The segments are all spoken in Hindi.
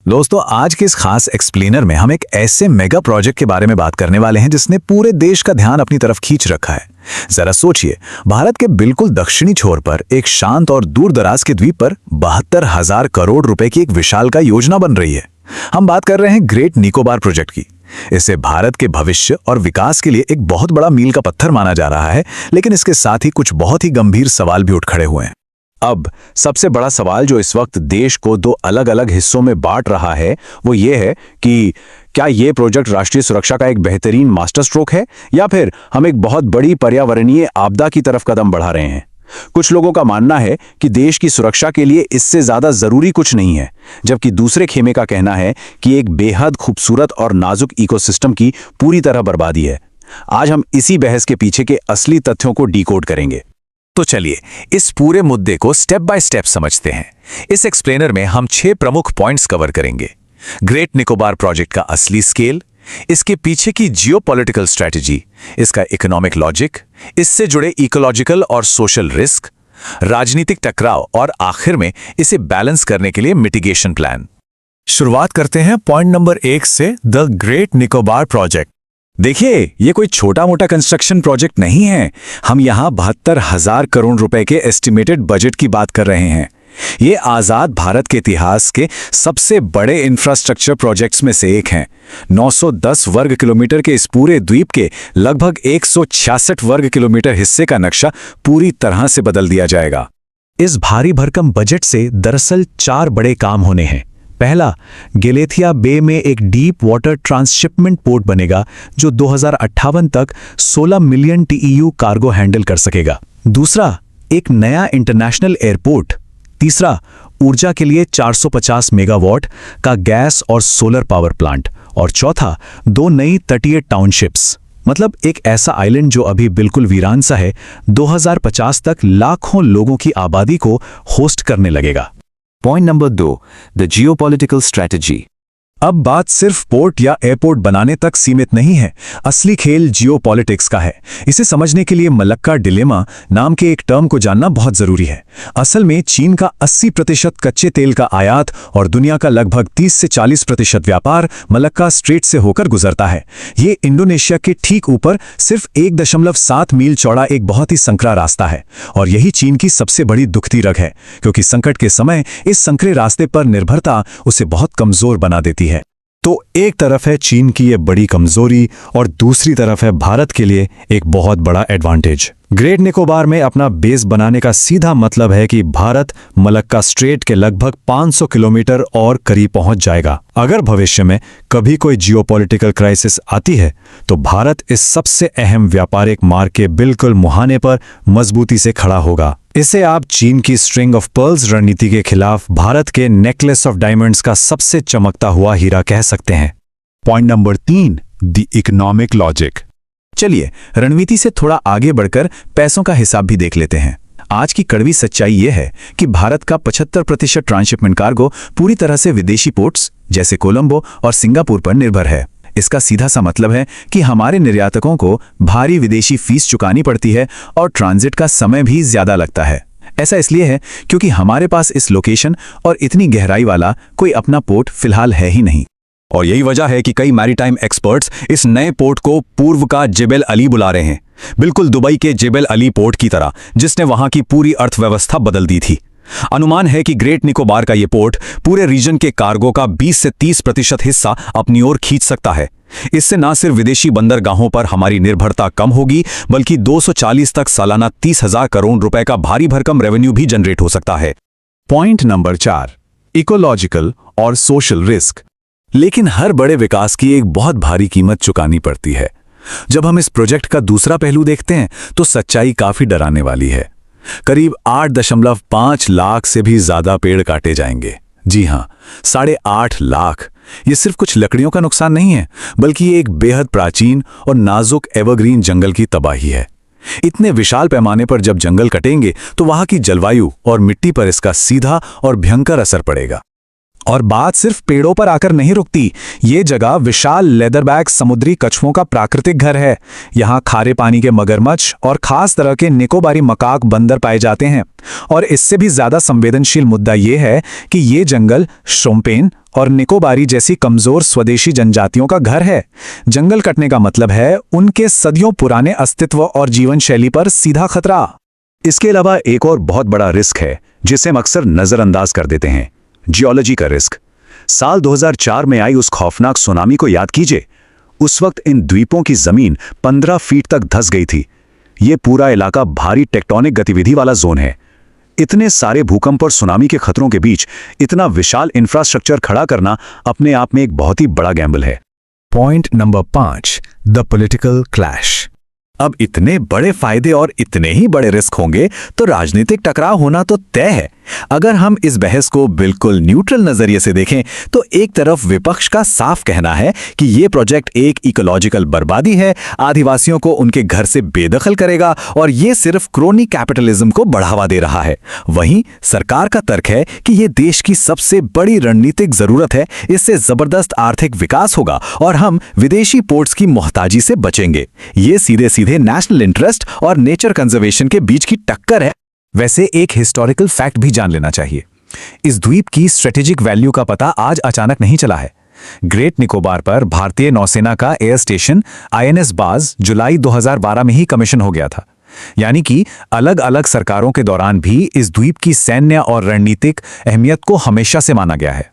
दोस्तों, आज के इस खास एक्सप्लेनर में हम एक ऐसे मेगा प्रोजेक्ट के बारे में बात करने वाले हैं जिसने पूरे देश का ध्यान अपनी तरफ खींच रखा है। जरा सोचिए, भारत के बिल्कुल दक्षिणी छोर पर एक शांत और दूर दराज के द्वीप पर 72,000 करोड़ रुपए की एक विशालकाय योजना बन रही है। हम बात कर रहे हैं ग्रेट निकोबार प्रोजेक्ट की। इसे भारत के भविष्य और विकास के लिए एक बहुत बड़ा मील का पत्थर माना जा रहा है, लेकिन इसके साथ ही कुछ बहुत ही गंभीर सवाल भी उठ खड़े हुए हैं। अब सबसे बड़ा सवाल जो इस वक्त देश को दो अलग अलग हिस्सों में बांट रहा है वो ये है कि क्या ये प्रोजेक्ट राष्ट्रीय सुरक्षा का एक बेहतरीन मास्टर स्ट्रोक है या फिर हम एक बहुत बड़ी पर्यावरणीय आपदा की तरफ कदम बढ़ा रहे हैं। कुछ लोगों का मानना है कि देश की सुरक्षा के लिए इससे ज्यादा जरूरी कुछ नहीं है, जबकि दूसरे खेमे का कहना है कि एक बेहद खूबसूरत और नाजुक इकोसिस्टम की पूरी तरह बर्बादी है। आज हम इसी बहस के पीछे के असली तथ्यों को डिकोड करेंगे। तो चलिए इस पूरे मुद्दे को स्टेप बाय स्टेप समझते हैं। इस एक्सप्लेनर में हम 6 प्रमुख पॉइंट्स कवर करेंगे। ग्रेट निकोबार प्रोजेक्ट का असली स्केल, इसके पीछे की जियोपॉलिटिकल स्ट्रेटजी, इसका इकोनॉमिक लॉजिक, इससे जुड़े इकोलॉजिकल और सोशल रिस्क, राजनीतिक टकराव और आखिर में इसे बैलेंस करने के लिए मिटिगेशन प्लान। शुरुआत करते हैं पॉइंट नंबर 1 से, द ग्रेट निकोबार प्रोजेक्ट। देखिए, ये कोई छोटा मोटा कंस्ट्रक्शन प्रोजेक्ट नहीं है। हम यहाँ 72,000 करोड़ रुपए के एस्टिमेटेड बजट की बात कर रहे हैं। ये आजाद भारत के इतिहास के सबसे बड़े इंफ्रास्ट्रक्चर प्रोजेक्ट्स में से एक हैं। 910 वर्ग किलोमीटर के इस पूरे द्वीप के लगभग 166 वर्ग किलोमीटर हिस्से का नक्शा पूरी तरह से बदल दिया जाएगा। इस भारी भरकम बजट से दरअसल 4 बड़े काम होने हैं। पहला, गेलेथिया बे में एक डीप वाटर ट्रांसशिपमेंट पोर्ट बनेगा जो 2058 तक 16 मिलियन TEU कार्गो हैंडल कर सकेगा। दूसरा, एक नया इंटरनेशनल एयरपोर्ट। तीसरा, ऊर्जा के लिए 450 मेगावाट का गैस और सोलर पावर प्लांट। और चौथा, 2 नई तटीय टाउनशिप्स, मतलब एक ऐसा आइलैंड जो अभी बिल्कुल वीरान सा है, 2050 तक लाखों लोगों की आबादी को होस्ट करने लगेगा। Point number 2, the geopolitical strategy. अब बात सिर्फ पोर्ट या एयरपोर्ट बनाने तक सीमित नहीं है। असली खेल जियोपॉलिटिक्स का है। इसे समझने के लिए मलक्का डिलेमा नाम के एक टर्म को जानना बहुत जरूरी है। असल में चीन का 80% कच्चे तेल का आयात और दुनिया का लगभग 30 से 40% व्यापार मलक्का स्ट्रेट से होकर गुजरता है। ये इंडोनेशिया के ठीक ऊपर सिर्फ 1.7 मील चौड़ा एक बहुत ही संकरा रास्ता है और यही चीन की सबसे बड़ी दुखती रग है, क्योंकि संकट के समय इस संकरे रास्ते पर निर्भरता उसे बहुत कमजोर बना देती है। तो एक तरफ है चीन की ये बड़ी कमजोरी और दूसरी तरफ है भारत के लिए एक बहुत बड़ा एडवांटेज। ग्रेट निकोबार में अपना बेस बनाने का सीधा मतलब है कि भारत मलक्का स्ट्रेट के लगभग 500 किलोमीटर और करीब पहुंच जाएगा। अगर भविष्य में कभी कोई जियोपॉलिटिकल क्राइसिस आती है तो भारत इस सबसे अहम व्यापारिक मार्ग के बिल्कुल मुहाने पर मजबूती से खड़ा होगा। इसे आप चीन की स्ट्रिंग ऑफ पर्ल्स रणनीति के खिलाफ भारत के नेकलेस ऑफ डायमंड्स का सबसे चमकता हुआ हीरा कह सकते हैं। Point number 3, the economic logic. चलिए रणनीति से थोड़ा आगे बढ़कर पैसों का हिसाब भी देख लेते हैं। आज की कड़वी सच्चाई यह है कि भारत का 75% ट्रांसशिपमेंट कार्गो पूरी तरह से विदेशी पोर्ट्स जैसे कोलंबो और सिंगापुर पर निर्भर है। इसका सीधा सा मतलब है कि हमारे निर्यातकों को भारी विदेशी फीस चुकानी पड़ती है और ट्रांजिट का समय भी ज्यादा लगता है। ऐसा इसलिए है क्योंकि हमारे पास इस लोकेशन और इतनी गहराई वाला कोई अपना पोर्ट फिलहाल है ही नहीं। और यही वजह है कि कई मैरीटाइम एक्सपर्ट्स इस नए पोर्ट को पूर्व का जेबेल अली बुला रहे हैं, बिल्कुल दुबई के जेबेल अली पोर्ट की तरह, जिसने वहां की पूरी अर्थव्यवस्था बदल दी थी। अनुमान है कि ग्रेट निकोबार का ये पोर्ट पूरे रीजन के कार्गो का 20 से 30% हिस्सा अपनी ओर खींच सकता है। इससे न सिर्फ विदेशी बंदरगाहों पर हमारी निर्भरता कम होगी, बल्कि 240 तक सालाना 30,000 करोड़ रुपए का भारी भरकम रेवेन्यू भी जनरेट हो सकता है। पॉइंट नंबर 4, इकोलॉजिकल और सोशल रिस्क। लेकिन हर बड़े विकास की एक बहुत भारी कीमत चुकानी पड़ती है। जब हम इस प्रोजेक्ट का दूसरा पहलू देखते हैं तो सच्चाई काफी डराने वाली है। करीब 8.5 लाख से भी ज्यादा पेड़ काटे जाएंगे। जी हां, 8.5 लाख। ये सिर्फ कुछ लकड़ियों का नुकसान नहीं है, बल्कि ये एक बेहद प्राचीन और नाजुक एवरग्रीन जंगल की तबाही है। इतने विशाल पैमाने पर जब जंगल कटेंगे तो वहां की जलवायु और मिट्टी पर इसका सीधा और भयंकर असर पड़ेगा। और बात सिर्फ पेड़ों पर आकर नहीं रुकती। ये जगह विशाल लेदरबैक समुद्री कछुओं का प्राकृतिक घर है। यहाँ खारे पानी के मगरमच्छ और खास तरह के निकोबारी मकाक बंदर पाए जाते हैं। और इससे भी ज्यादा संवेदनशील मुद्दा ये है कि ये जंगल शोम्पेन और निकोबारी जैसी कमजोर स्वदेशी जनजातियों का घर है। जंगल कटने का मतलब है उनके सदियों पुराने अस्तित्व और जीवन शैली पर सीधा खतरा। इसके अलावा एक और बहुत बड़ा रिस्क है जिसे हम अक्सर नजरअंदाज कर देते हैं, जियोलॉजी का रिस्क। साल 2004 में आई उस खौफनाक सुनामी को याद कीजिए। उस वक्त इन द्वीपों की जमीन 15 फीट तक धंस गई थी। ये पूरा इलाका भारी टेक्टोनिक गतिविधि वाला जोन है। इतने सारे भूकंप और सुनामी के खतरों के बीच इतना विशाल इंफ्रास्ट्रक्चर खड़ा करना अपने आप में एक बहुत ही बड़ा गैम्बल है। Point number 5, the political clash. अब इतने बड़े फायदे और इतने ही बड़े रिस्क होंगे तो राजनीतिक टकराव होना तो तय है। अगर हम इस बहस को बिल्कुल न्यूट्रल नजरिए से देखें तो एक तरफ विपक्ष का साफ कहना है कि ये प्रोजेक्ट एक इकोलॉजिकल बर्बादी है, आदिवासियों को उनके घर से बेदखल करेगा और ये सिर्फ क्रोनी कैपिटलिज्म को बढ़ावा दे रहा है। वहीं सरकार का तर्क है कि ये देश की सबसे बड़ी रणनीतिक जरूरत है, इससे जबरदस्त आर्थिक विकास होगा और हम विदेशी पोर्ट्स की मोहताजी से बचेंगे। ये सीधे सीधे नेशनल इंटरेस्ट और नेचर कंजर्वेशन के बीच की टक्कर है। वैसे एक हिस्टोरिकल फैक्ट भी जान लेना चाहिए। इस द्वीप की स्ट्रेटेजिक वैल्यू का पता आज अचानक नहीं चला है। ग्रेट निकोबार पर भारतीय नौसेना का एयर स्टेशन INS बाज जुलाई 2012 में ही कमीशन हो गया था। यानी कि अलग अलग सरकारों के दौरान भी इस द्वीप की सैन्य और रणनीतिक अहमियत को हमेशा से माना गया है।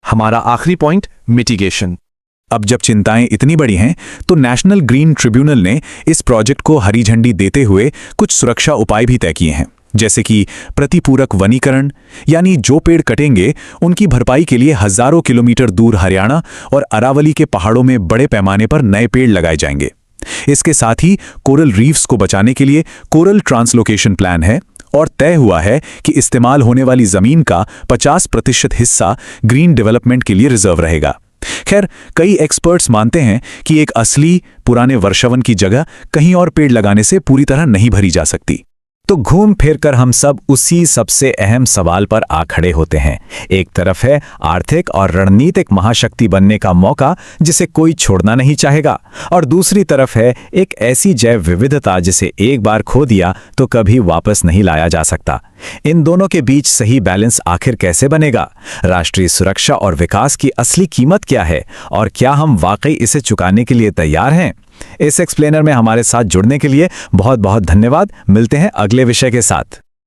हमारा आखिरी पॉइंट, मिटिगेशन। अब जब चिंताएं इतनी बड़ी हैं तो नेशनल ग्रीन ट्रिब्यूनल ने इस प्रोजेक्ट को हरी झंडी देते हुए कुछ सुरक्षा उपाय भी तय किए हैं, जैसे कि प्रतिपूरक वनीकरण, यानी जो पेड़ कटेंगे उनकी भरपाई के लिए हजारों किलोमीटर दूर हरियाणा और अरावली के पहाड़ों में बड़े पैमाने पर नए पेड़ लगाए जाएंगे। इसके साथ ही कोरल रीफ्स को बचाने के लिए कोरल ट्रांसलोकेशन प्लान है और तय हुआ है कि इस्तेमाल होने वाली जमीन का 50% हिस्सा ग्रीन डेवलपमेंट के लिए रिजर्व रहेगा। खैर, कई एक्सपर्ट्स मानते हैं कि एक असली पुराने वर्षावन की जगह कहीं और पेड़ लगाने से पूरी तरह नहीं भरी जा सकती। तो घूम फिर कर हम सब उसी सबसे अहम सवाल पर आ खड़े होते हैं। एक तरफ है आर्थिक और रणनीतिक महाशक्ति बनने का मौका जिसे कोई छोड़ना नहीं चाहेगा, और दूसरी तरफ है एक ऐसी जैव विविधता जिसे एक बार खो दिया तो कभी वापस नहीं लाया जा सकता। इन दोनों के बीच सही बैलेंस आखिर कैसे बनेगा? राष्ट्रीय सुरक्षा और विकास की असली कीमत क्या है और क्या हम वाकई इसे चुकाने के लिए तैयार हैं? इस एक्सप्लेनर में हमारे साथ जुड़ने के लिए बहुत बहुत धन्यवाद। मिलते हैं अगले विषय के साथ।